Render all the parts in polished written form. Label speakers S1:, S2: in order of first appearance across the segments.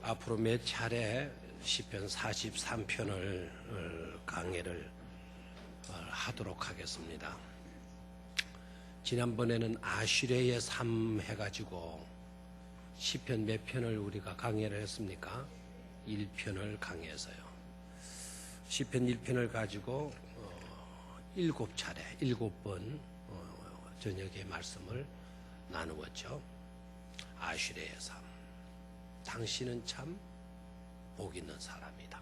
S1: 앞으로 몇 차례 시편 43편을 강해를 하도록 하겠습니다. 지난번에는 아슈레의 삶 해가지고 시편 몇 편을 우리가 강해를 했습니까? 1편을 강해서요. 시편 1편을 가지고 7차례, 7번 저녁에 말씀을 나누었죠. 아슈레의 삶. 당신은 참 복 있는 사람이다.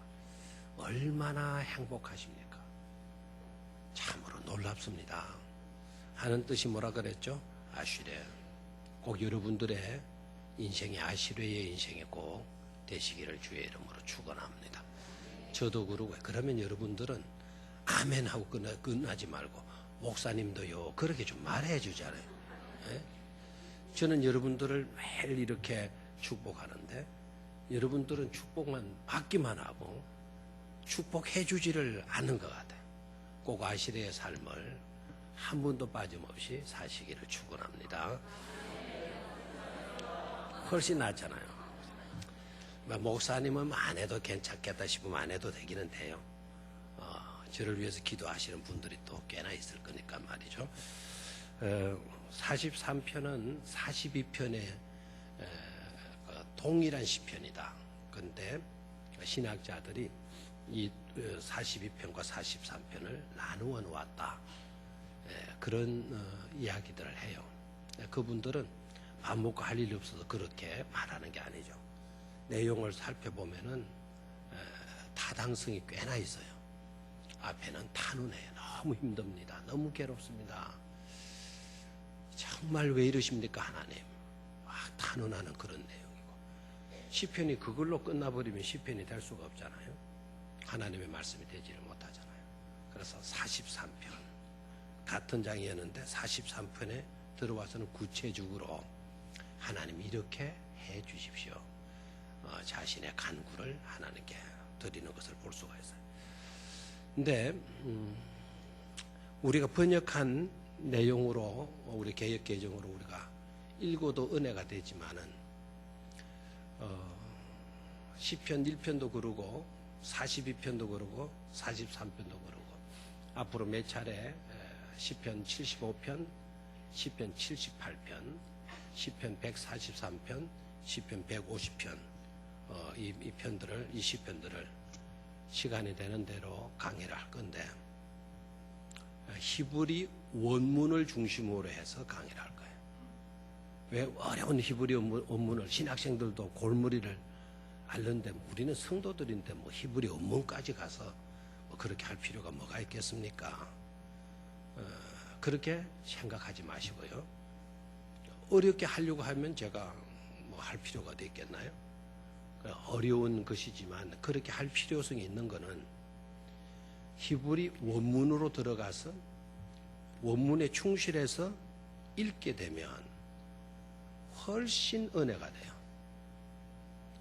S1: 얼마나 행복하십니까? 참으로 놀랍습니다. 하는 뜻이 뭐라 그랬죠? 아슈레. 꼭 여러분들의 인생이 아슈레의 인생이 꼭 되시기를 주의 이름으로 축원합니다. 저도 그러고, 그러면 여러분들은 아멘 하고 끝나지 말고 목사님도요 그렇게 좀 말해 주잖아요. 예? 저는 여러분들을 매일 이렇게 축복하는데 여러분들은 축복만 받기만 하고 축복해 주지를 않는 것 같아요. 꼭 아시리의 삶을 한 번도 빠짐없이 사시기를 축원합니다. 훨씬 낫잖아요. 목사님은 안 해도 괜찮겠다 싶으면 안 해도 되기는 돼요. 저를 위해서 기도하시는 분들이 또 꽤나 있을 거니까 말이죠. 43편은 42편의 동일한 시편이다. 그런데 신학자들이 이 42편과 43편을 나누어 놓았다. 그런 이야기들을 해요. 그분들은 밥 먹고 할 일이 없어서 그렇게 말하는 게 아니죠. 내용을 살펴보면은 타당성이 꽤나 있어요. 앞에는 탄원해요. 너무 힘듭니다. 너무 괴롭습니다. 정말 왜 이러십니까 하나님? 막 탄원하는 그런 내용이고, 시편이 그걸로 끝나버리면 시편이 될 수가 없잖아요. 하나님의 말씀이 되지를 못하잖아요. 그래서 43편 같은 장이었는데 43편에 들어와서는 구체적으로 하나님 이렇게 해 주십시오. 자신의 간구를 하나님께 드리는 것을 볼 수가 있어요. 근데 우리가 번역한 내용으로 우리 개역 개정으로 우리가 읽어도 은혜가 되지만은 시편 1편도 그러고 42편도 그러고 43편도 그러고 앞으로 몇 차례 시편 75편, 시편 78편, 시편 143편, 시편 150편 이 편들을, 이 시편들을 시간이 되는 대로 강의를 할 건데 히브리 원문을 중심으로 해서 강의를 할 거예요. 왜 어려운 히브리 원문을 신학생들도 골머리를 앓는데 우리는 성도들인데 뭐 히브리 원문까지 가서 뭐 그렇게 할 필요가 뭐가 있겠습니까? 그렇게 생각하지 마시고요. 어렵게 하려고 하면 제가 뭐 할 필요가 어디 있겠나요? 어려운 것이지만 그렇게 할 필요성이 있는 것은 히브리 원문으로 들어가서 원문에 충실해서 읽게 되면 훨씬 은혜가 돼요.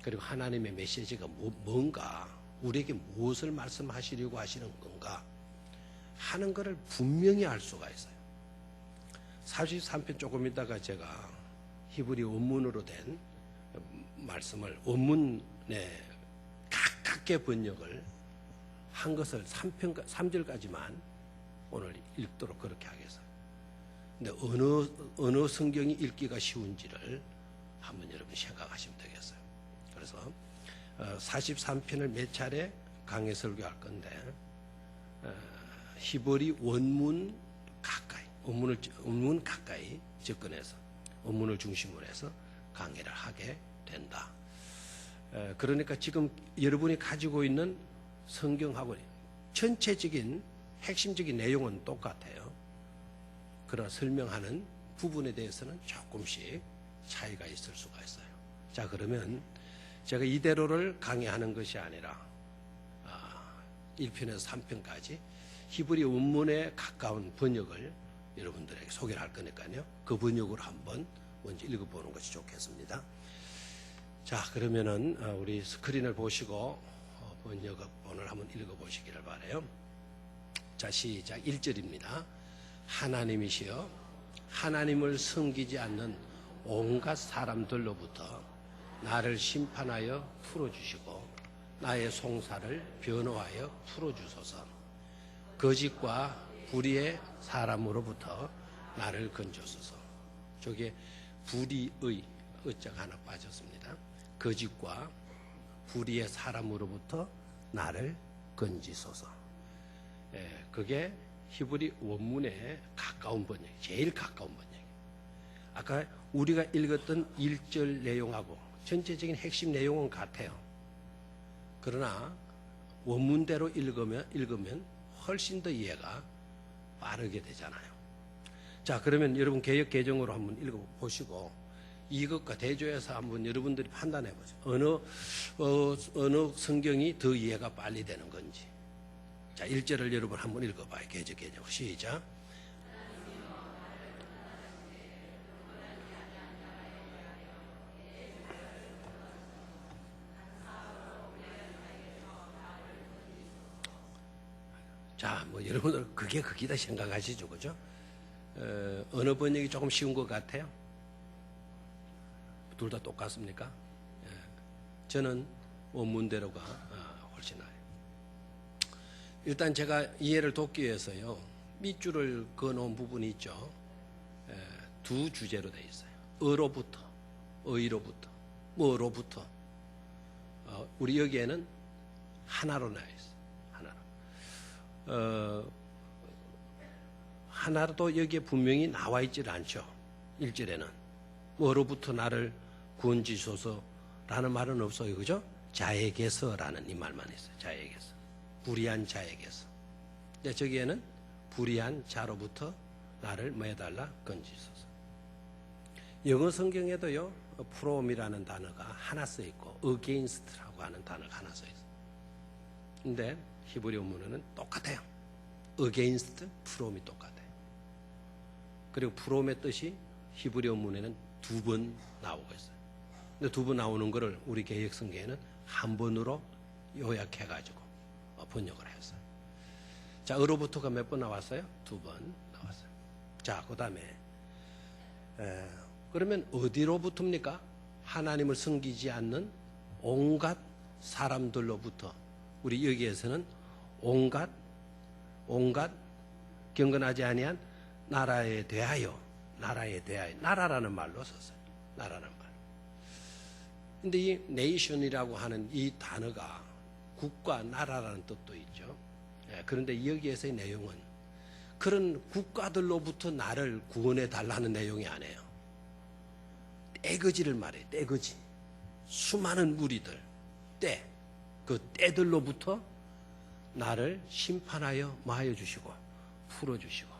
S1: 그리고 하나님의 메시지가 뭔가, 우리에게 무엇을 말씀하시려고 하시는 건가 하는 것을 분명히 알 수가 있어요. 43편 조금 있다가 제가 히브리 원문으로 된 말씀을 원문에 가깝게 번역을 한 것을 3절까지만 오늘 읽도록 그렇게 하겠어요. 근데 어느 성경이 읽기가 쉬운지를 한번 여러분 생각하시면 되겠어요. 그래서 43편을 몇 차례 강해 설교할 건데 히브리 원문 가까이, 원문 가까이 접근해서 원문을 중심으로 해서 강의를 하게 된다. 그러니까 지금 여러분이 가지고 있는 성경하고 전체적인 핵심적인 내용은 똑같아요. 그러나 설명하는 부분에 대해서는 조금씩 차이가 있을 수가 있어요. 자, 그러면 제가 이대로를 강의하는 것이 아니라 1편에서 3편까지 히브리 원문에 가까운 번역을 여러분들에게 소개를 할 거니까요. 그 번역으로 한번 먼저 읽어보는 것이 좋겠습니다. 자, 그러면은 우리 스크린을 보시고 번역본을 한번 읽어보시기를 바라요. 자, 시작. 1절입니다. 하나님이시여, 하나님을 섬기지 않는 온갖 사람들로부터 나를 심판하여 풀어주시고 나의 송사를 변호하여 풀어주소서. 거짓과 불의의 사람으로부터 나를 건져소서. 저게 불의의 의자가 하나 빠졌습니다. 거짓과 불의의 사람으로부터 나를 건지소서. 그게 히브리 원문에 가까운 번역, 제일 가까운 번역. 아까 우리가 읽었던 1절 내용하고 전체적인 핵심 내용은 같아요. 그러나 원문대로 읽으면 훨씬 더 이해가 빠르게 되잖아요. 자, 그러면 여러분 개역 개정으로 한번 읽어보시고 이것과 대조해서 한번 여러분들이 판단해 보세요. 어느 성경이 더 이해가 빨리 되는 건지. 자, 1절을 여러분 한번 읽어봐요. 개역 개정 시작. 자, 뭐 여러분들 그게 극이다 생각하시죠, 그죠? 어느 번역이 조금 쉬운 것 같아요? 둘 다 똑같습니까? 저는 원문대로가 훨씬 나아요. 일단 제가 이해를 돕기 위해서요, 밑줄을 그어놓은 부분이 있죠. 두 주제로 되어 있어요. 어로부터, 의로부터, 뭐로부터. 우리 여기에는 하나로 나와 있어요. 하나도 여기에 분명히 나와 있질 않죠. 1절에는 뭐로부터 나를 구원지소서라는 말은 없어요. 그죠? 자에게서라는 이 말만 있어요. 자에게서. 불의한 자에게서. 근데 저기에는 불의한 자로부터 나를 뭐해달라? 건지소서. 영어 성경에도요, from이라는 단어가 하나 써 있고 against라고 하는 단어가 하나 써 있어요. 근데 히브리 원문에는 똑같아요. against, from이 똑같아요. 그리고 from의 뜻이 히브리 원문에는 두 번 나오고 있어요. 근데 두 번 나오는 것을 우리 개역 성경에는 한 번으로 요약해가지고 번역을 했어요. 자, 어로부터가 몇 번 나왔어요? 두 번 나왔어요. 자, 그 다음에 그러면 어디로부터입니까? 하나님을 섬기지 않는 온갖 사람들로부터. 우리 여기에서는 온갖 경건하지 아니한 나라에 대하여 나라라는 말로 썼어요. 나라는 말. 근데 이 nation이라고 하는 이 단어가 국가, 나라라는 뜻도 있죠. 그런데 여기에서의 내용은 그런 국가들로부터 나를 구원해 달라는 내용이 아니에요. 떼거지를 말해요. 떼거지. 수많은 무리들, 그 떼들로부터 나를 심판하여 마하여 주시고 풀어주시고.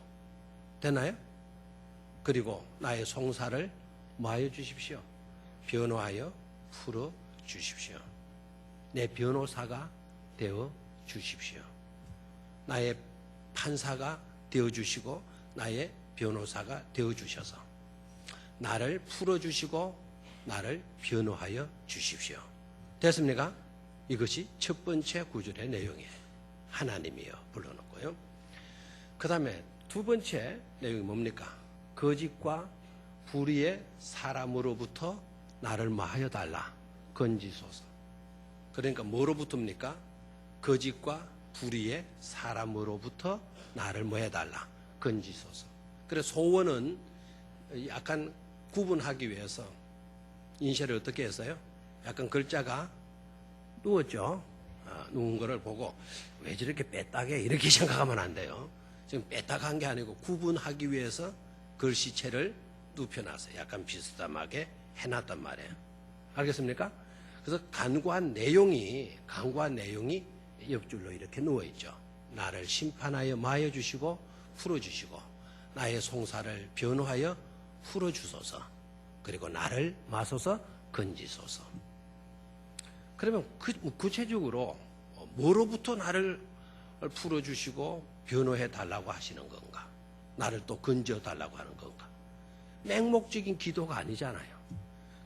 S1: 되나요? 그리고 나의 송사를 마하여 주십시오. 변호하여 풀어주십시오. 내 변호사가 되어 주십시오. 나의 판사가 되어 주시고 나의 변호사가 되어 주셔서 나를 풀어주시고 나를 변호하여 주십시오. 됐습니까? 이것이 첫 번째 구절의 내용이에요. 하나님이여 불러놓고요. 그 다음에 두 번째 내용이 뭡니까? 거짓과 불의의 사람으로부터 나를 마하여 달라. 건지소서. 그러니까 뭐로부터입니까? 거짓과 불의의 사람으로부터 나를 뭐 해달라. 건지소서. 그래서 소원은 약간 구분하기 위해서 인쇄를 어떻게 했어요? 약간 글자가 누웠죠. 누운 거를 보고 왜 저렇게 뺐다게 이렇게 생각하면 안 돼요. 지금 뺐다간 게 아니고 구분하기 위해서 글씨체를 눕혀놨어요. 약간 비스듬하게 해놨단 말이에요. 알겠습니까? 그래서 간구한 내용이 옆줄로 이렇게 누워있죠. 나를 심판하여 마여 주시고 풀어주시고 나의 송사를 변호하여 풀어주소서. 그리고 나를 마소서 건지소서. 그러면 구체적으로 뭐로부터 나를 풀어주시고 변호해 달라고 하시는 건가? 나를 또 건져 달라고 하는 건가? 맹목적인 기도가 아니잖아요.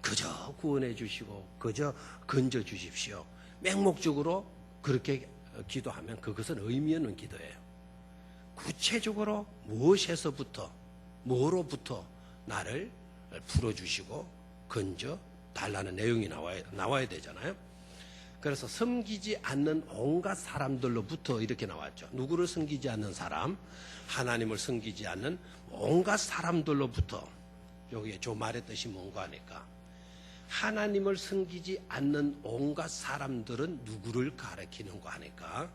S1: 그저 구원해 주시고 그저 건져 주십시오. 맹목적으로 그렇게 기도하면 그것은 의미 없는 기도예요. 구체적으로 무엇에서부터 뭐로부터 나를 풀어주시고 건져 달라는 내용이 나와야 되잖아요. 그래서 섬기지 않는 온갖 사람들로부터 이렇게 나왔죠. 누구를 섬기지 않는 사람? 하나님을 섬기지 않는 온갖 사람들로부터. 여기에 저 말의 뜻이 뭔가 하니까 하나님을 섬기지 않는 온갖 사람들은 누구를 가리키는가 하니까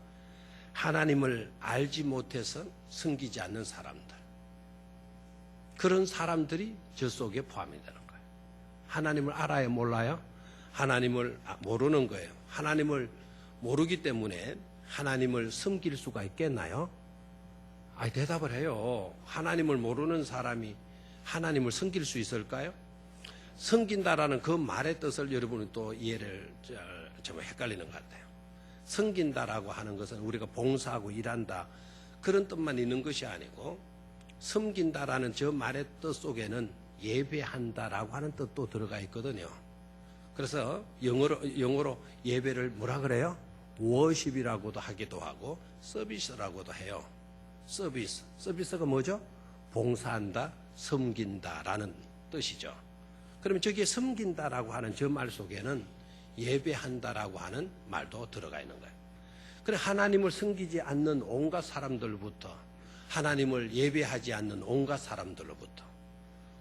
S1: 하나님을 알지 못해서 섬기지 않는 사람들, 그런 사람들이 저 속에 포함이 되는 거예요. 하나님을 알아요, 몰라요? 하나님을 모르는 거예요. 하나님을 모르기 때문에 하나님을 섬길 수가 있겠나요? 대답을 해요. 하나님을 모르는 사람이 하나님을 섬길 수 있을까요? 섬긴다라는 그 말의 뜻을 여러분은 또 이해를 좀 헷갈리는 것 같아요. 섬긴다라고 하는 것은 우리가 봉사하고 일한다 그런 뜻만 있는 것이 아니고 섬긴다라는 저 말의 뜻 속에는 예배한다라고 하는 뜻도 들어가 있거든요. 그래서 영어로 예배를 뭐라 그래요? 워십이라고도 하기도 하고 서비스라고도 해요. 서비스가 뭐죠? 봉사한다, 섬긴다라는 뜻이죠. 그러면 저기에 섬긴다라고 하는 저 말 속에는 예배한다라고 하는 말도 들어가 있는 거예요. 그래 하나님을 섬기지 않는 온갖 사람들부터 하나님을 예배하지 않는 온갖 사람들로부터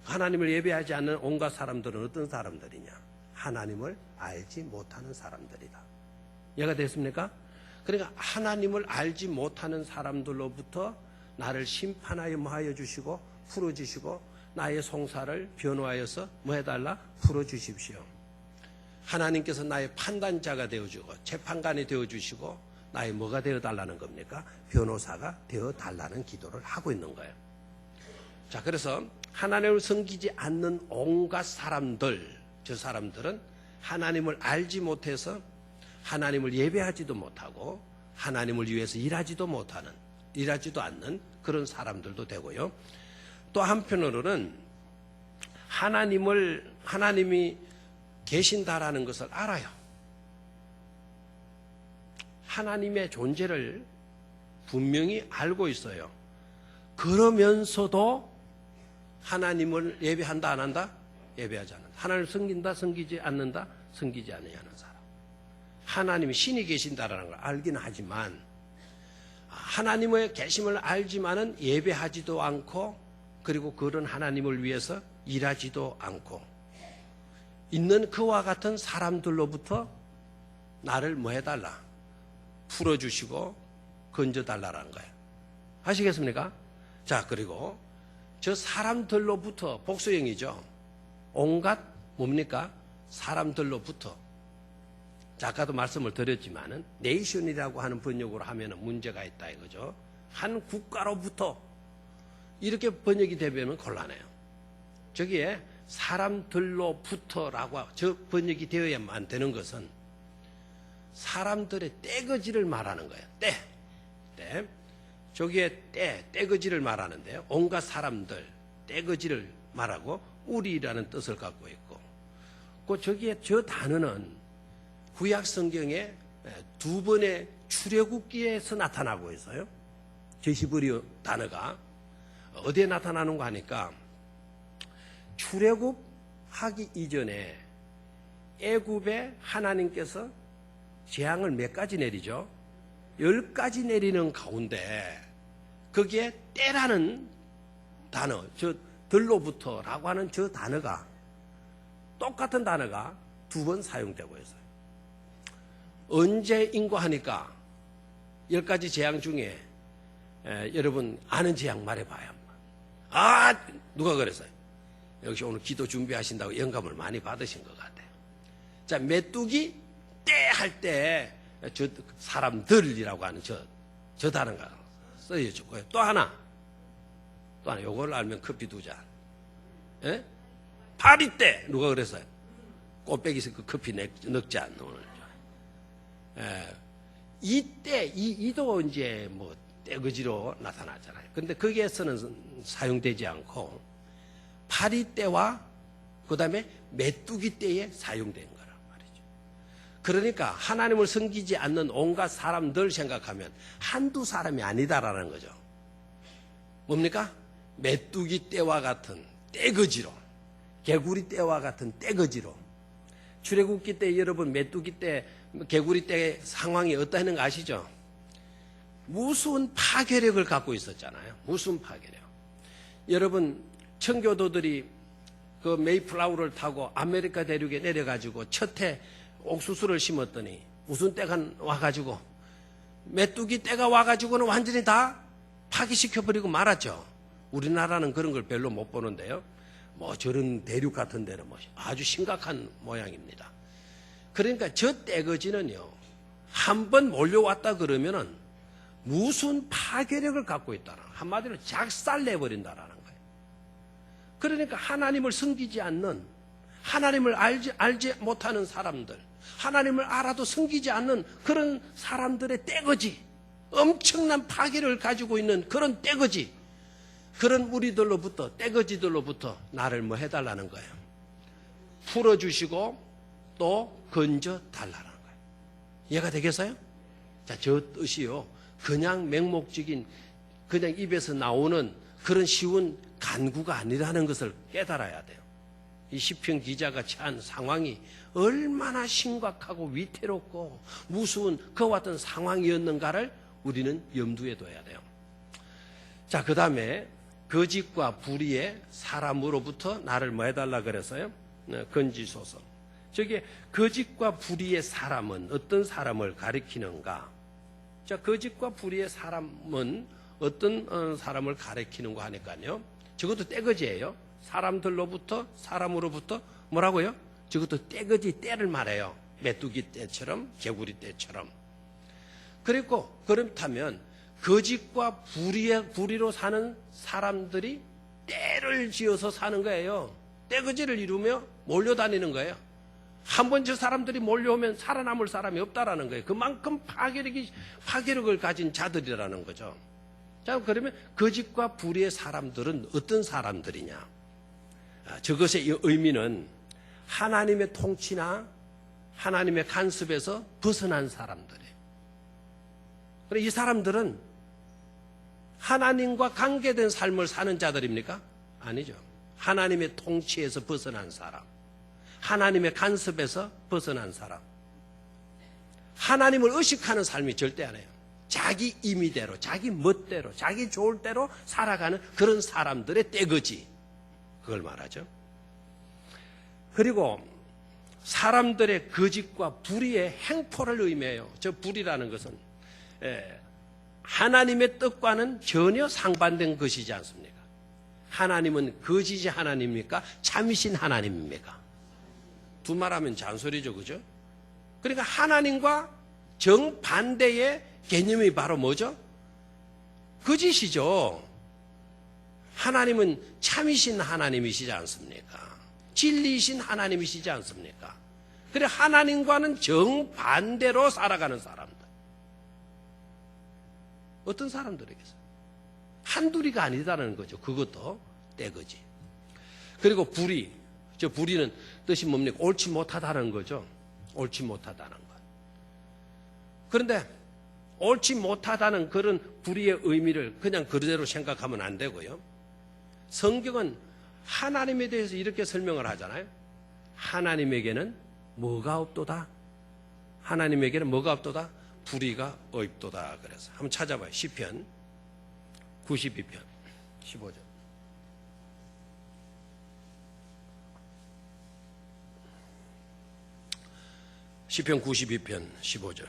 S1: 하나님을 예배하지 않는 온갖 사람들은 어떤 사람들이냐? 하나님을 알지 못하는 사람들이다. 이해가 됐습니까? 그러니까 하나님을 알지 못하는 사람들로부터 나를 심판하여 뭐하여 주시고 풀어주시고 나의 송사를 변호하여서 뭐 해달라? 풀어주십시오. 하나님께서 나의 판단자가 되어주고 재판관이 되어주시고 나의 뭐가 되어달라는 겁니까? 변호사가 되어달라는 기도를 하고 있는 거예요. 자, 그래서 하나님을 섬기지 않는 온갖 사람들, 저 사람들은 하나님을 알지 못해서 하나님을 예배하지도 못하고 하나님을 위해서 일하지도 않는 그런 사람들도 되고요. 또 한편으로는 하나님이 계신다라는 것을 알아요. 하나님의 존재를 분명히 알고 있어요. 그러면서도 하나님을 예배한다 안 한다? 예배하지 않는다. 하나님을 섬긴다 섬기지 않는다? 섬기지 않느냐는 사람. 하나님이 신이 계신다라는 걸 알기는 하지만 하나님의 계심을 알지만은 예배하지도 않고 그리고 그런 하나님을 위해서 일하지도 않고 있는 그와 같은 사람들로부터 나를 뭐 해달라? 풀어주시고 건져달라는 거예요. 아시겠습니까? 자, 그리고 저 사람들로부터 복수형이죠. 온갖 뭡니까? 사람들로부터. 자, 아까도 말씀을 드렸지만은 네이션이라고 하는 번역으로 하면은 문제가 있다 이거죠. 한 국가로부터 이렇게 번역이 되면 곤란해요. 저기에 사람들로부터라고 저 번역이 되어야만 되는 것은 사람들의 떼거지를 말하는 거예요. 때. 저기에 떼거지를 말하는데요. 온갖 사람들, 떼거지를 말하고 우리라는 뜻을 갖고 있고 저기에 저 단어는 구약 성경에 두 번의 출애굽기에서 나타나고 있어요. 저 히브리 단어가 어디에 나타나는가 하니까 출애굽하기 이전에 애굽에 하나님께서 재앙을 몇 가지 내리죠? 10가지 내리는 가운데 거기에 때라는 단어, 저 들로부터라고 하는 저 단어가 똑같은 단어가 두 번 사용되고 있어요. 언제인고 하니까 10가지 재앙 중에 여러분 아는 재앙 말해봐요. 누가 그랬어요? 역시 오늘 기도 준비하신다고 영감을 많이 받으신 것 같아요. 자, 메뚜기 때 할 때 저 사람들이라고 하는 저 단어가 쓰여졌고요. 또 하나 요걸 알면 커피 2잔. 예? 파리 때 누가 그랬어요? 꽃배기에서 그 커피 넣지 않는 오늘. 이때 이도 이제 뭐 떼거지로 나타나잖아요. 근데 거기에서는 사용되지 않고 파리 때와 그다음에 메뚜기 때에 사용된 거란 말이죠. 그러니까 하나님을 섬기지 않는 온갖 사람들 생각하면 한두 사람이 아니다라는 거죠. 뭡니까? 메뚜기 때와 같은 떼거지로, 개구리 때와 같은 떼거지로 출애굽기 때 여러분 메뚜기 때 개구리 때 상황이 어떠했는가 아시죠? 무수한 파괴력을 갖고 있었잖아요. 무수한 파괴력. 여러분 청교도들이 그 메이플라워를 타고 아메리카 대륙에 내려가지고 첫해 옥수수를 심었더니 무슨 때가 와가지고 메뚜기 때가 와가지고는 완전히 다 파괴시켜버리고 말았죠. 우리나라는 그런 걸 별로 못 보는데요. 뭐 저런 대륙 같은 데는 뭐 아주 심각한 모양입니다. 그러니까 저 떼거지는요, 한번 몰려왔다 그러면은 무슨 파괴력을 갖고 있다는, 한마디로 작살내버린다라는 거예요. 그러니까 하나님을 섬기지 않는, 하나님을 알지 못하는 사람들, 하나님을 알아도 섬기지 않는 그런 사람들의 떼거지, 엄청난 파괴를 가지고 있는 그런 떼거지, 그런 우리들로부터, 떼거지들로부터 나를 뭐 해달라는 거예요. 풀어주시고 또 건져달라는 거예요. 이해가 되겠어요? 자, 저 뜻이요, 그냥 맹목적인, 그냥 입에서 나오는 그런 쉬운 간구가 아니라는 것을 깨달아야 돼요. 이 시편 기자가 처한 상황이 얼마나 심각하고 위태롭고 무서운 그와 같은 상황이었는가를 우리는 염두에 둬야 돼요. 자, 그 다음에 거짓과 불의의 사람으로부터 나를 뭐 해달라 그랬어요? 건지소서. 저게 거짓과 불의의 사람은 어떤 사람을 가리키는가? 자, 거짓과 불의의 사람은 어떤 사람을 가리키는가 하니까요, 저것도 떼거지예요. 사람으로부터 뭐라고요? 저것도 떼거지 떼를 말해요. 메뚜기 떼처럼, 개구리 떼처럼. 그리고 그렇다면 거짓과 불의로 사는 사람들이 떼를 지어서 사는 거예요. 떼거지를 이루며 몰려다니는 거예요. 한번 저 사람들이 몰려오면 살아남을 사람이 없다라는 거예요. 그만큼 파괴력을 가진 자들이라는 거죠. 자, 그러면 거짓과 불의의 사람들은 어떤 사람들이냐? 저것의 의미는 하나님의 통치나 하나님의 간섭에서 벗어난 사람들이에요. 그럼 이 사람들은 하나님과 관계된 삶을 사는 자들입니까? 아니죠. 하나님의 통치에서 벗어난 사람, 하나님의 간섭에서 벗어난 사람, 하나님을 의식하는 삶이 절대 안 해요. 자기 임의대로, 자기 멋대로, 자기 좋을 대로 살아가는 그런 사람들의 떼거지, 그걸 말하죠. 그리고 사람들의 거짓과 불의의 행포를 의미해요. 저 불의라는 것은 하나님의 뜻과는 전혀 상반된 것이지 않습니까? 하나님은 거짓이 하나님입니까? 참이신 하나님입니까? 두 말하면 잔소리죠, 그죠? 그러니까 하나님과 정반대의 개념이 바로 뭐죠? 거짓이죠. 하나님은 참이신 하나님이시지 않습니까? 진리이신 하나님이시지 않습니까? 그래, 하나님과는 정반대로 살아가는 사람들. 어떤 사람들에게서? 한둘이가 아니다라는 거죠. 그것도 떼거지. 그리고 불의. 저 불의는 뜻이 뭡니까? 옳지 못하다는 거죠. 옳지 못하다는 것. 그런데 옳지 못하다는 그런 불의의 의미를 그냥 그대로 생각하면 안 되고요. 성경은 하나님에 대해서 이렇게 설명을 하잖아요. 하나님에게는 뭐가 없도다? 하나님에게는 뭐가 없도다? 불의가 없도다. 그래서 한번 찾아봐요. 시편 92편 15절. 시편 92편 15절.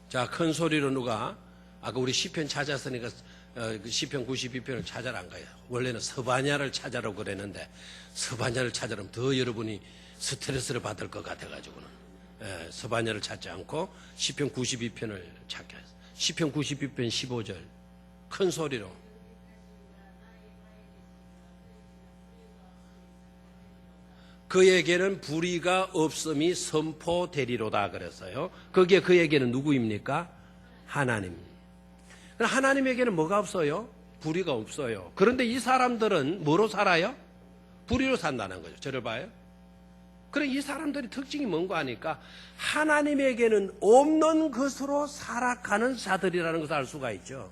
S1: 자, 큰 소리로 누가 아까 우리 시편 찾았으니까 시편 92편을 찾아라 안 가요. 원래는 서바냐를 찾아라고 그랬는데 서바냐를 찾으면 더 여러분이 스트레스를 받을 것 같아가지고는 서바냐를 찾지 않고 시편 92편을 찾게 했어요. 시편 92편 15절 큰 소리로 그에게는 불의가 없음이 선포되리로다 그랬어요. 거기에 그에게는 누구입니까? 하나님. 하나님에게는 뭐가 없어요? 불의가 없어요. 그런데 이 사람들은 뭐로 살아요? 불의로 산다는 거죠. 저를 봐요. 그래, 이 사람들의 특징이 뭔가 하니까 하나님에게는 없는 것으로 살아가는 자들이라는 것을 알 수가 있죠.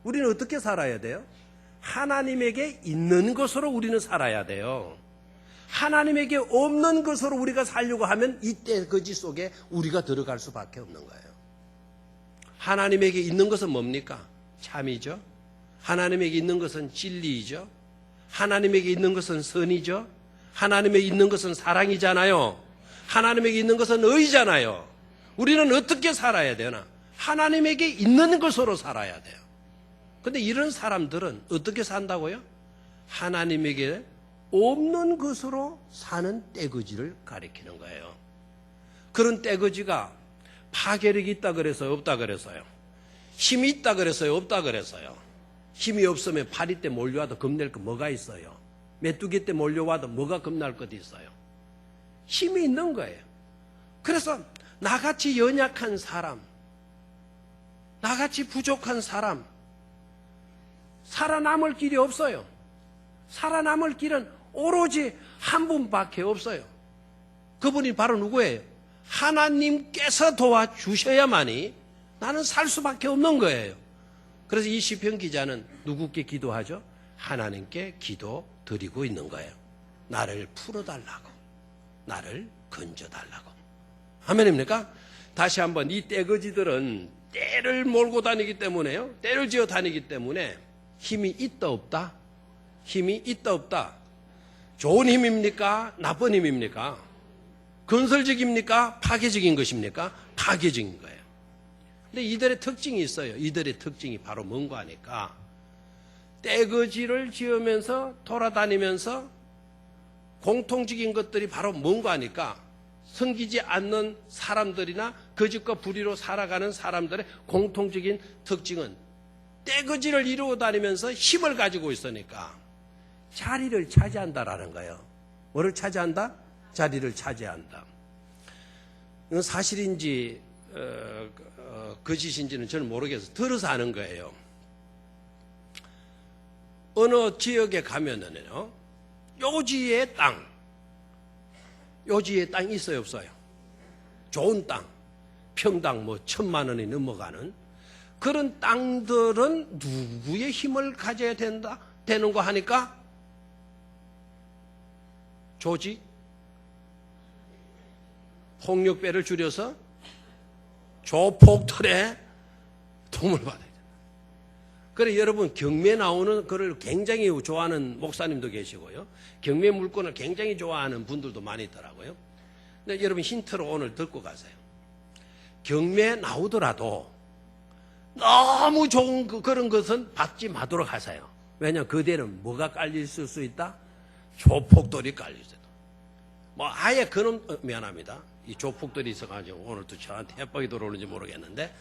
S1: 우리는 어떻게 살아야 돼요? 하나님에게 있는 것으로 우리는 살아야 돼요. 하나님에게 없는 것으로 우리가 살려고 하면 이 떼거지 속에 우리가 들어갈 수밖에 없는 거예요. 하나님에게 있는 것은 뭡니까? 참이죠. 하나님에게 있는 것은 진리이죠. 하나님에게 있는 것은 선이죠. 하나님에게 있는 것은 사랑이잖아요. 하나님에게 있는 것은 의잖아요. 우리는 어떻게 살아야 되나? 하나님에게 있는 것으로 살아야 돼요. 근데 이런 사람들은 어떻게 산다고요? 하나님에게 없는 것으로 사는 떼거지를 가리키는 거예요. 그런 떼거지가 파괴력이 있다 그래서요, 없다 그래서요? 힘이 있다 그래서요, 없다 그래서요? 힘이 없으면 파리 때 몰려와도 겁낼 거 뭐가 있어요? 메뚜기 때 몰려와도 뭐가 겁날 것도 있어요? 힘이 있는 거예요. 그래서 나같이 연약한 사람, 나같이 부족한 사람, 살아남을 길이 없어요. 살아남을 길은 오로지 한 분밖에 없어요. 그분이 바로 누구예요? 하나님께서 도와주셔야만이 나는 살 수밖에 없는 거예요. 그래서 이 시편 기자는 누구께 기도하죠? 하나님께 기도 드리고 있는 거예요. 나를 풀어달라고, 나를 건져달라고. 아멘입니까? 다시 한번 이 떼거지들은 떼를 몰고 다니기 때문에요. 떼를 지어 다니기 때문에 힘이 있다 없다? 힘이 있다 없다? 좋은 힘입니까? 나쁜 힘입니까? 건설적입니까? 파괴적인 것입니까? 파괴적인 거예요. 근데 이들의 특징이 있어요. 이들의 특징이 바로 뭔가 하니까 떼거지를 지으면서 돌아다니면서 공통적인 것들이 바로 뭔가 하니까 섬기지 않는 사람들이나 거짓과 불의로 살아가는 사람들의 공통적인 특징은 떼거지를 이루어 다니면서 힘을 가지고 있으니까 자리를 차지한다라는 거예요. 뭐를 차지한다? 자리를 차지한다. 이건 사실인지 거짓인지는 저는 모르겠어요. 들어서 아는 거예요. 어느 지역에 가면은요, 요지의 땅, 요지의 땅이 있어요, 없어요? 좋은 땅, 평당 뭐 1,000만 원이 넘어가는 그런 땅들은 누구의 힘을 가져야 되는 거 하니까 조지, 폭력배를 줄여서 조폭들의 도움을 받아야 된다. 그래 여러분 경매 나오는 그를 굉장히 좋아하는 목사님도 계시고요. 경매 물건을 굉장히 좋아하는 분들도 많이 있더라고요. 근데 여러분 힌트로 오늘 듣고 가세요. 경매 나오더라도 너무 좋은 그런 것은 받지 마도록 하세요. 왜냐하면 그대는 뭐가 깔릴 수 있다? 조폭들이 깔릴 수 있다. 뭐 아예 그놈 미안합니다. 이 조폭들이 있어가지고 오늘도 저한테 협박이 들어오는지 모르겠는데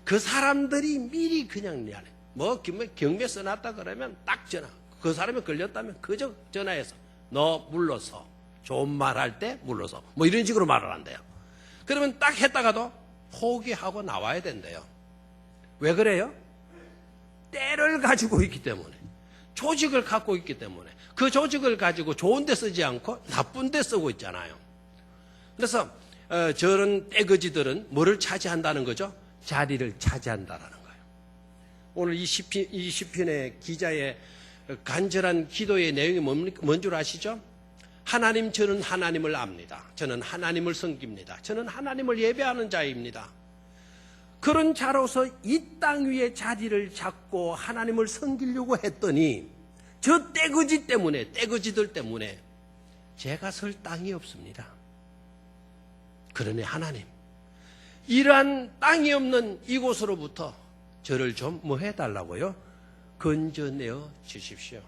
S1: 그 사람들이 미리 그냥 미안해. 뭐 경매 써놨다 그러면 딱 전화. 그 사람이 걸렸다면 그저 전화해서 너 물러서. 좋은 말 할 때 물러서. 뭐 이런 식으로 말을 한대요. 그러면 딱 했다가도 포기하고 나와야 된대요. 왜 그래요? 때를 가지고 있기 때문에. 조직을 갖고 있기 때문에. 그 조직을 가지고 좋은 데 쓰지 않고 나쁜 데 쓰고 있잖아요. 그래서 저런 떼거지들은 뭐를 차지한다는 거죠? 자리를 차지한다라는 거예요. 오늘 이 시편의 기자의 간절한 기도의 내용이 뭔 줄 아시죠? 하나님, 저는 하나님을 압니다. 저는 하나님을 섬깁니다. 저는 하나님을 예배하는 자입니다. 그런 자로서 이 땅 위에 자리를 잡고 하나님을 섬기려고 했더니 저 떼거지 때문에, 떼거지들 때문에 제가 설 땅이 없습니다. 그러니 하나님, 이러한 땅이 없는 이곳으로부터 저를 좀 뭐 해달라고요? 건져내어 주십시오.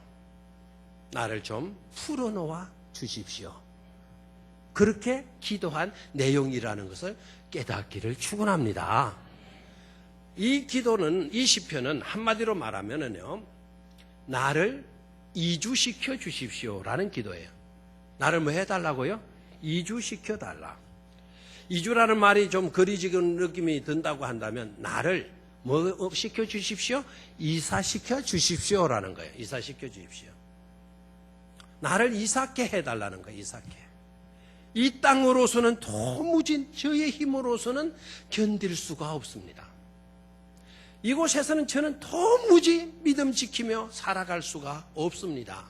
S1: 나를 좀 풀어놓아 주십시오. 그렇게 기도한 내용이라는 것을 깨닫기를 축원합니다. 이 기도는, 이 시편은 한마디로 말하면은요, 나를 이주시켜 주십시오라는 기도예요. 나를 뭐 해달라고요? 이주시켜 달라. 이주라는 말이 좀 거리적인 느낌이 든다고 한다면 나를 뭐 시켜 주십시오? 이사시켜 주십시오라는 거예요. 이사시켜 주십시오. 나를 이사케 해달라는 거예요. 이사케. 이 땅으로서는 도무지 저의 힘으로서는 견딜 수가 없습니다. 이곳에서는 저는 도무지 믿음 지키며 살아갈 수가 없습니다.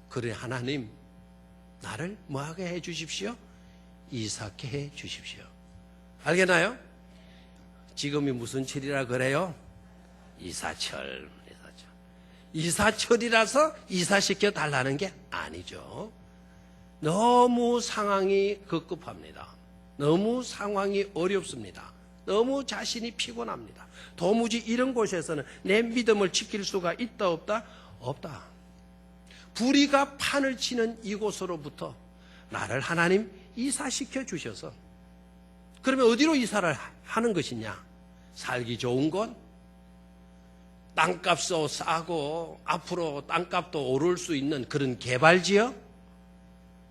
S1: 그래 하나님 나를 뭐하게 해 주십시오? 이삭케 해 주십시오. 알겠나요? 지금이 무슨 철이라 그래요? 이사철. 이사철이라서 이사시켜 달라는 게 아니죠. 너무 상황이 급급합니다. 너무 상황이 어렵습니다. 너무 자신이 피곤합니다. 도무지 이런 곳에서는 내 믿음을 지킬 수가 있다 없다? 없다. 불의가 판을 치는 이곳으로부터 나를 하나님 이사시켜 주셔서 그러면 어디로 이사를 하는 것이냐? 살기 좋은 곳, 땅값도 싸고 앞으로 땅값도 오를 수 있는 그런 개발지역,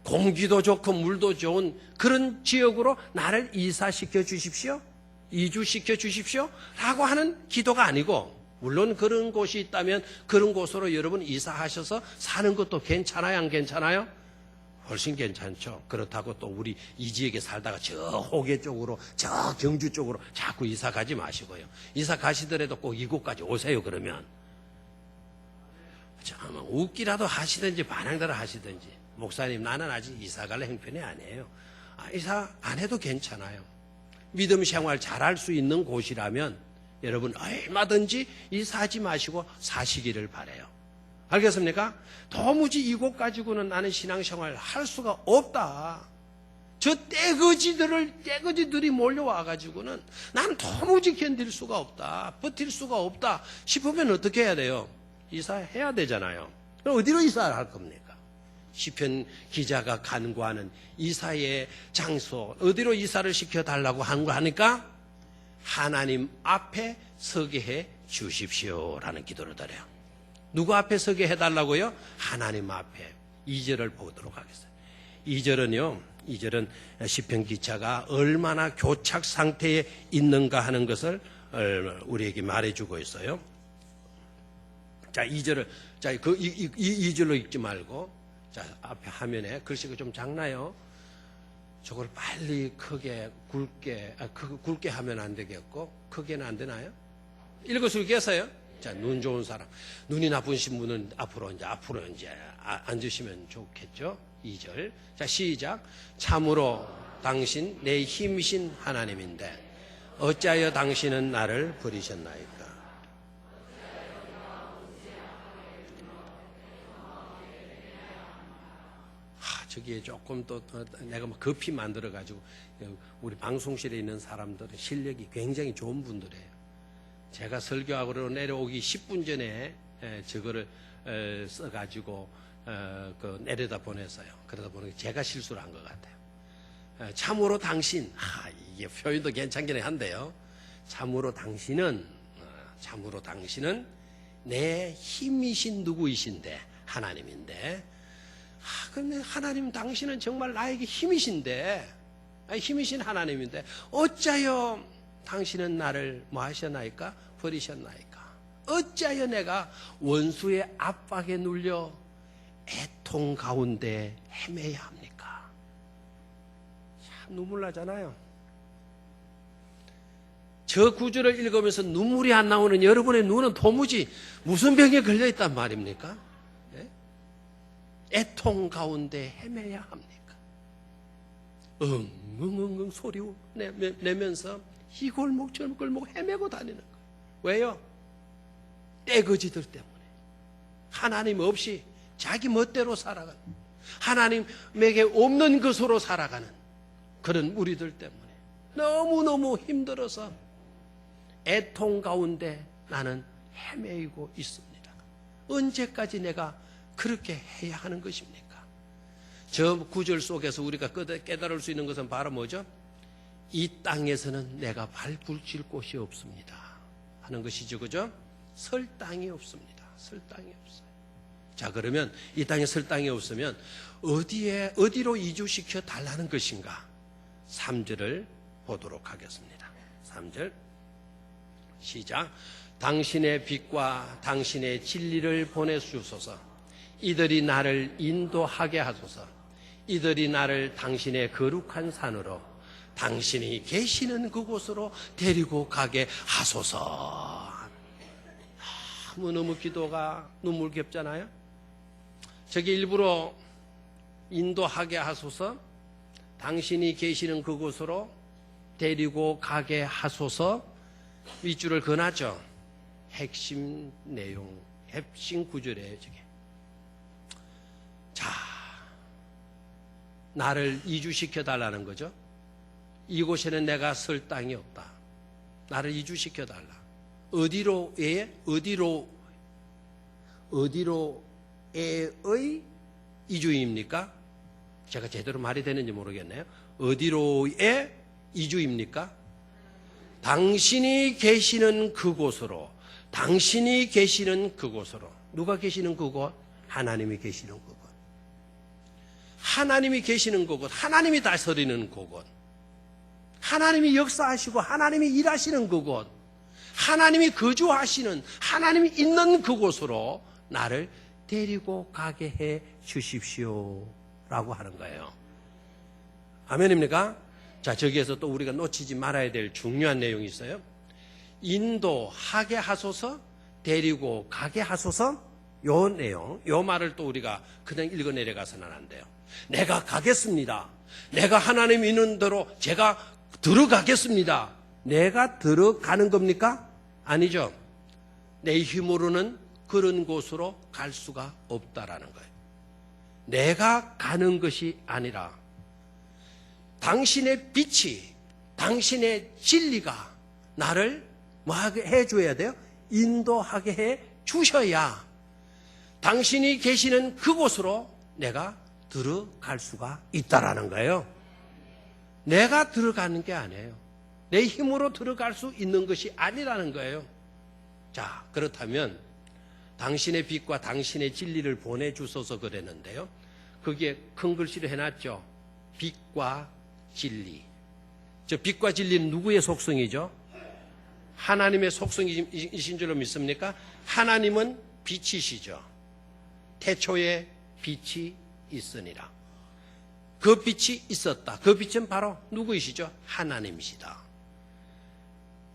S1: 공기도 좋고 물도 좋은 그런 지역으로 나를 이사시켜 주십시오. 이주시켜 주십시오. 라고 하는 기도가 아니고, 물론 그런 곳이 있다면 그런 곳으로 여러분 이사하셔서 사는 것도 괜찮아요? 안 괜찮아요? 훨씬 괜찮죠. 그렇다고 또 우리 이 지역에 살다가 저 호계 쪽으로, 저 경주 쪽으로 자꾸 이사 가지 마시고요. 이사 가시더라도 꼭 이곳까지 오세요. 그러면 참 웃기라도 하시든지 반항대로 하시든지, 목사님 나는 아직 이사 갈 형편이 아니에요. 이사 안 해도 괜찮아요. 믿음 생활 잘할 수 있는 곳이라면 여러분 얼마든지 이사하지 마시고 사시기를 바라요. 알겠습니까? 도무지 이곳 가지고는 나는 신앙생활 할 수가 없다. 저 떼거지들이 몰려와 가지고는 나는 도무지 견딜 수가 없다. 버틸 수가 없다 싶으면 어떻게 해야 돼요? 이사해야 되잖아요. 그럼 어디로 이사를 할 겁니까? 시편 기자가 간구하는 이사의 장소, 어디로 이사를 시켜달라고 하니까 하나님 앞에 서게 해 주십시오라는 기도를 드려요. 누구 앞에 서게 해달라고요? 하나님 앞에. 2절을 보도록 하겠습니다. 2절은 시편 기자가 얼마나 교착 상태에 있는가 하는 것을 우리에게 말해주고 있어요. 자, 2절을, 자, 이 2절로 읽지 말고, 자, 앞에 화면에 글씨가 좀 작나요? 저걸 빨리 크게, 굵게 하면 안 되겠고, 크게는 안 되나요? 읽어주겠어요? 자, 눈 좋은 사람, 눈이 나쁘신 분은 앞으로 이제 앉으시면 좋겠죠? 2절. 자, 시작. 참으로 당신 내 힘이신 하나님인데 어찌하여 당신은 나를 버리셨나이까? 저기에 조금 또 내가 뭐 급히 만들어가지고 우리 방송실에 있는 사람들은 실력이 굉장히 좋은 분들이에요. 제가 설교하고 내려오기 10분 전에 저거를 써가지고 내려다 보냈어요. 그러다 보니 제가 실수를 한 것 같아요. 참으로 당신, 이게 표현도 괜찮긴 한데요. 참으로 당신은 내 힘이신 누구이신데, 하나님인데, 근데 하나님 당신은 정말 나에게 힘이신데, 힘이신 하나님인데 어찌하여 당신은 나를 뭐 하셨나이까? 버리셨나이까? 어찌하여 내가 원수의 압박에 눌려 애통 가운데 헤매야 합니까? 참 눈물 나잖아요. 저 구절을 읽으면서 눈물이 안 나오는 여러분의 눈은 도무지 무슨 병에 걸려있단 말입니까? 네? 애통 가운데 헤매야 합니까? 응응응응 소리 내면서 이 골목 저 골목 헤매고 다니는 거예요. 왜요? 떼거지들 때문에. 하나님 없이 자기 멋대로 살아가는, 하나님에게 없는 것으로 살아가는 그런 우리들 때문에 너무너무 힘들어서 애통 가운데 나는 헤매이고 있습니다. 언제까지 내가 그렇게 해야 하는 것입니까? 저 구절 속에서 우리가 깨달을 수 있는 것은 바로 뭐죠? 이 땅에서는 내가 발붙일 곳이 없습니다 하는 것이죠. 그죠? 설 땅이 없습니다. 설 땅이 없어요. 자, 그러면 이 땅에 설 땅이 없으면 어디로 이주시켜 달라는 것인가? 3절을 보도록 하겠습니다. 3절 시작. 당신의 빛과 당신의 진리를 보내주소서. 이들이 나를 인도하게 하소서. 이들이 나를 당신의 거룩한 산으로, 당신이 계시는 그곳으로 데리고 가게 하소서. 너무너무 기도가 눈물겹잖아요. 저기 일부러 인도하게 하소서, 당신이 계시는 그곳으로 데리고 가게 하소서, 윗줄을 그어놨죠. 핵심 내용, 핵심 구절이에요, 저게. 자, 나를 이주시켜달라는 거죠. 이곳에는 내가 설 땅이 없다. 나를 이주시켜달라. 어디로의 이주입니까? 제가 제대로 말이 되는지 모르겠네요. 어디로의 이주입니까? 당신이 계시는 그곳으로, 당신이 계시는 그곳으로. 누가 계시는 그곳? 하나님이 계시는 그곳. 하나님이 계시는 그곳, 하나님이 다스리는 그곳, 하나님이 역사하시고 하나님이 일하시는 그곳, 하나님이 거주하시는, 하나님이 있는 그곳으로 나를 데리고 가게 해 주십시오 라고 하는 거예요. 아멘입니까? 자, 저기에서 또 우리가 놓치지 말아야 될 중요한 내용이 있어요. 인도하게 하소서, 데리고 가게 하소서. 요 내용, 요 말을 또 우리가 그냥 읽어 내려가서는 안 돼요. 내가 가겠습니다. 내가 하나님 있는 대로 제가 들어가겠습니다. 내가 들어가는 겁니까? 아니죠. 내 힘으로는 그런 곳으로 갈 수가 없다라는 거예요. 내가 가는 것이 아니라 당신의 빛이, 당신의 진리가 나를 뭐하게 해줘야 돼요? 인도하게 해 주셔야 당신이 계시는 그곳으로 내가 들어갈 수가 있다라는 거예요. 내가 들어가는 게 아니에요. 내 힘으로 들어갈 수 있는 것이 아니라는 거예요. 자, 그렇다면 당신의 빛과 당신의 진리를 보내주소서 그랬는데요. 거기에 큰 글씨로 해놨죠. 빛과 진리. 저 빛과 진리는 누구의 속성이죠? 하나님의 속성이신 줄로 믿습니까? 하나님은 빛이시죠. 태초에 빛이 있으니라. 그 빛이 있었다. 그 빛은 바로 누구이시죠? 하나님이시다.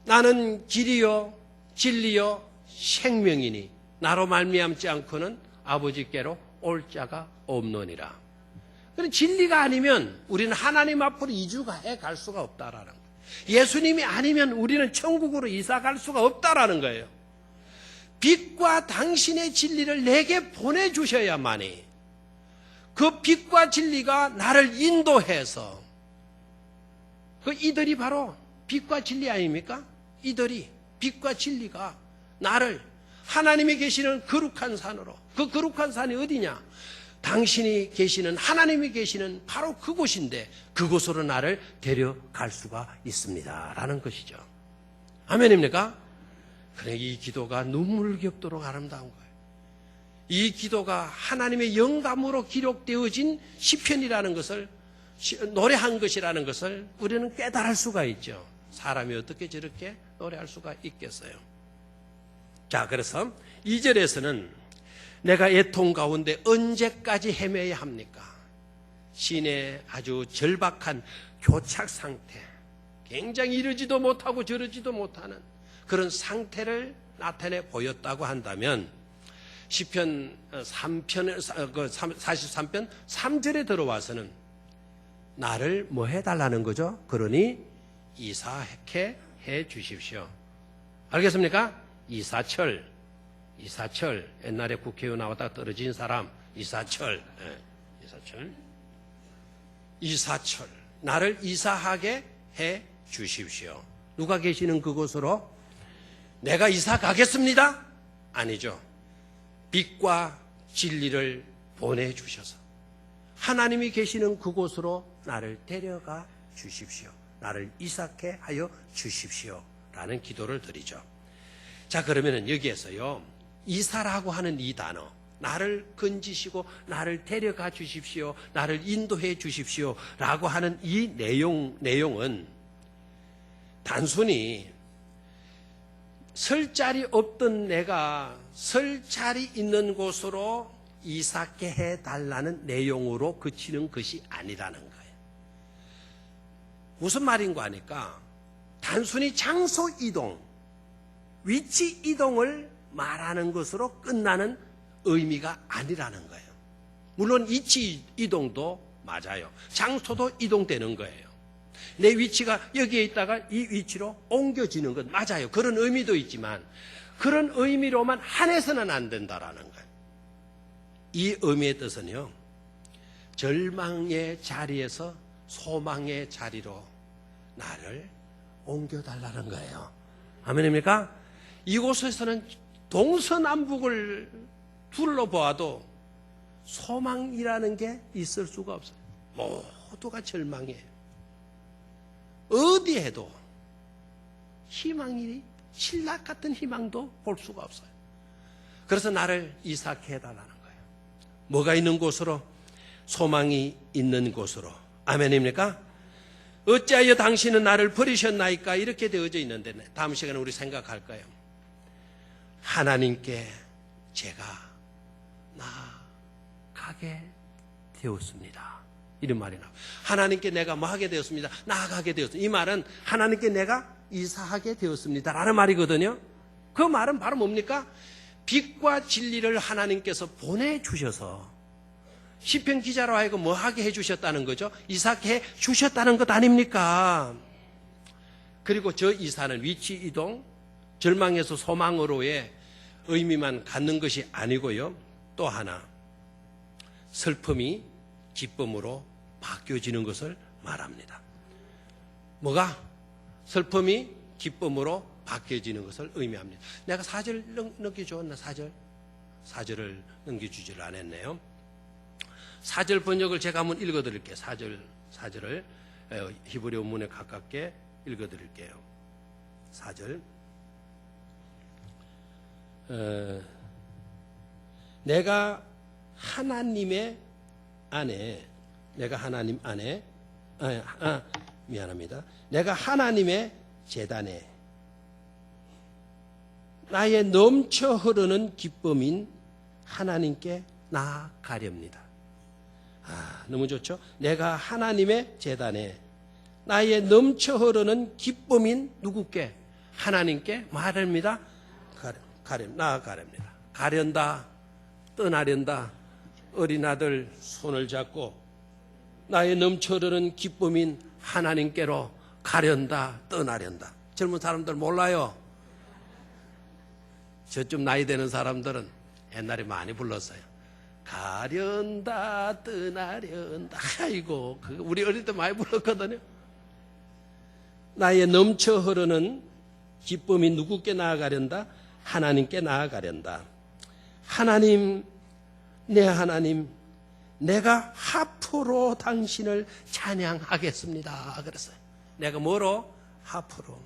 S1: 나는 길이요 진리요 생명이니 나로 말미암지 않고는 아버지께로 올 자가 없느니라. 그런 진리가 아니면 우리는 하나님 앞으로 이주해 갈 수가 없다라는 거예요. 예수님이 아니면 우리는 천국으로 이사 갈 수가 없다라는 거예요. 빛과 당신의 진리를 내게 보내주셔야만이 그 빛과 진리가 나를 인도해서 그 이들이 바로 빛과 진리 아닙니까? 이들이 빛과 진리가 나를 하나님이 계시는 거룩한 산으로, 그 거룩한 산이 어디냐? 당신이 계시는, 하나님이 계시는 바로 그곳인데 그곳으로 나를 데려갈 수가 있습니다 라는 것이죠. 아멘입니까? 그래, 이 기도가 눈물겹도록 아름다운 거예요. 이 기도가 하나님의 영감으로 기록되어진 시편이라는 것을, 노래한 것이라는 것을 우리는 깨달을 수가 있죠. 사람이 어떻게 저렇게 노래할 수가 있겠어요. 자, 그래서 2절에서는 내가 애통 가운데 언제까지 헤매야 합니까? 신의 아주 절박한 교착 상태, 굉장히 이러지도 못하고 저러지도 못하는 그런 상태를 나타내 보였다고 한다면 시편 43편 3절에 들어와서는 나를 뭐 해달라는 거죠? 그러니 이사케 해 주십시오. 알겠습니까? 이사철, 옛날에 국회의원 나왔다가 떨어진 사람, 이사철, 나를 이사하게 해 주십시오. 누가 계시는 그곳으로? 내가 이사 가겠습니다? 아니죠. 빛과 진리를 보내주셔서 하나님이 계시는 그곳으로 나를 데려가 주십시오. 나를 이사케 하여 주십시오 라는 기도를 드리죠. 자, 그러면은 여기에서요, 이사라고 하는 이 단어, 나를 건지시고 나를 데려가 주십시오, 나를 인도해 주십시오 라고 하는 이 내용은 단순히 설 자리 없던 내가 설 자리 있는 곳으로 이사케 해달라는 내용으로 그치는 것이 아니라는 거예요. 무슨 말인가 하니까 단순히 장소 이동, 위치 이동을 말하는 것으로 끝나는 의미가 아니라는 거예요. 물론 위치 이동도 맞아요. 장소도 이동되는 거예요. 내 위치가 여기에 있다가 이 위치로 옮겨지는 것 맞아요. 그런 의미도 있지만 그런 의미로만 한해서는 안 된다라는 거예요. 이 의미의 뜻은요, 절망의 자리에서 소망의 자리로 나를 옮겨달라는 거예요. 아멘입니까? 이곳에서는 동서남북을 둘러보아도 소망이라는 게 있을 수가 없어요. 모두가 절망이에요. 어디 해도 희망이 신락 같은 희망도 볼 수가 없어요. 그래서 나를 이삭해 해달라는 거예요. 뭐가 있는 곳으로? 소망이 있는 곳으로. 아멘입니까? 어찌하여 당신은 나를 버리셨나이까? 이렇게 되어져 있는데 다음 시간에 우리 생각할 거예요. 하나님께 제가 나아가게 되었습니다. 이런 말이 나와요. 하나님께 내가 뭐 하게 되었습니다. 나아가게 되었습니다. 이 말은 하나님께 내가 이사하게 되었습니다 라는 말이거든요. 그 말은 바로 뭡니까? 빛과 진리를 하나님께서 보내주셔서 시편 기자로 하여금 뭐 하게 해주셨다는 거죠? 이삭해 주셨다는 것 아닙니까? 그리고 저 이사는 위치 이동, 절망에서 소망으로의 의미만 갖는 것이 아니고요. 또 하나, 슬픔이 기쁨으로 바뀌어지는 것을 말합니다. 뭐가? 슬픔이 기쁨으로 바뀌어지는 것을 의미합니다. 내가 4절 넘겨주었나? 4절을 넘겨주지를 않았네요. 4절 번역을 제가 한번 읽어드릴게요. 4절을 히브리 원문에 가깝게 읽어드릴게요. 4절. 내가 하나님의 안에, 미안합니다. 내가 하나님의 제단에 나의 넘쳐 흐르는 기쁨인 하나님께 나아가렵니다. 너무 좋죠? 내가 하나님의 제단에 나의 넘쳐 흐르는 기쁨인 누구께? 하나님께 말합니다. 나아가렵니다. 가련다, 떠나련다. 어린 아들 손을 잡고 나의 넘쳐 흐르는 기쁨인 하나님께로 가련다, 떠나련다. 젊은 사람들 몰라요. 저쯤 나이 되는 사람들은 옛날에 많이 불렀어요. 가련다, 떠나련다. 아이고, 우리 어릴 때 많이 불렀거든요. 나의 넘쳐 흐르는 기쁨이 누구께 나아가련다? 하나님께 나아가련다. 하나님, 내 하나님, 내가 하프로 당신을 찬양하겠습니다. 그랬어요. 내가 뭐로? 하프로.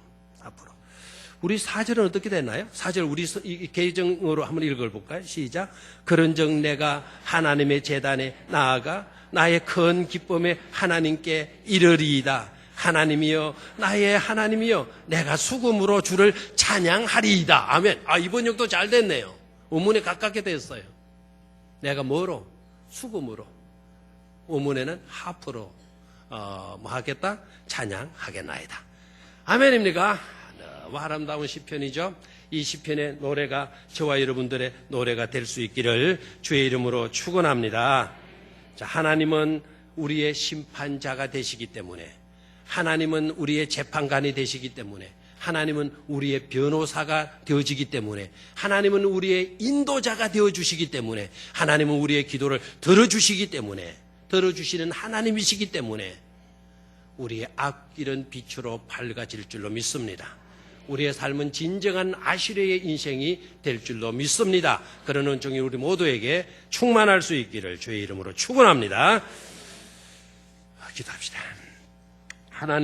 S1: 우리 4절은 어떻게 됐나요? 4절 우리 계정으로 한번 읽어볼까요? 시작. 그런즉 내가 하나님의 제단에 나아가 나의 큰 기쁨에 하나님께 이르리이다. 하나님이여, 나의 하나님이여, 내가 수금으로 주를 찬양하리이다. 아멘. 이 번역도 잘 됐네요. 원문에 가깝게 됐어요. 내가 뭐로? 수금으로. 원문에는 하프로 뭐 하겠다? 찬양하겠나이다. 아멘입니까? 너무 아름다운 시편이죠. 이 시편의 노래가 저와 여러분들의 노래가 될 수 있기를 주의 이름으로 축원합니다. 자, 하나님은 우리의 심판자가 되시기 때문에, 하나님은 우리의 재판관이 되시기 때문에, 하나님은 우리의 변호사가 되어지기 때문에, 하나님은 우리의 인도자가 되어주시기 때문에, 하나님은 우리의 기도를 들어주시기 때문에, 들어주시는 하나님이시기 때문에 우리의 앞길은 빛으로 밝아질 줄로 믿습니다. 우리의 삶은 진정한 아시르의 인생이 될 줄로 믿습니다. 그런 은총이 우리 모두에게 충만할 수 있기를 주의 이름으로 축원합니다. 기도합시다.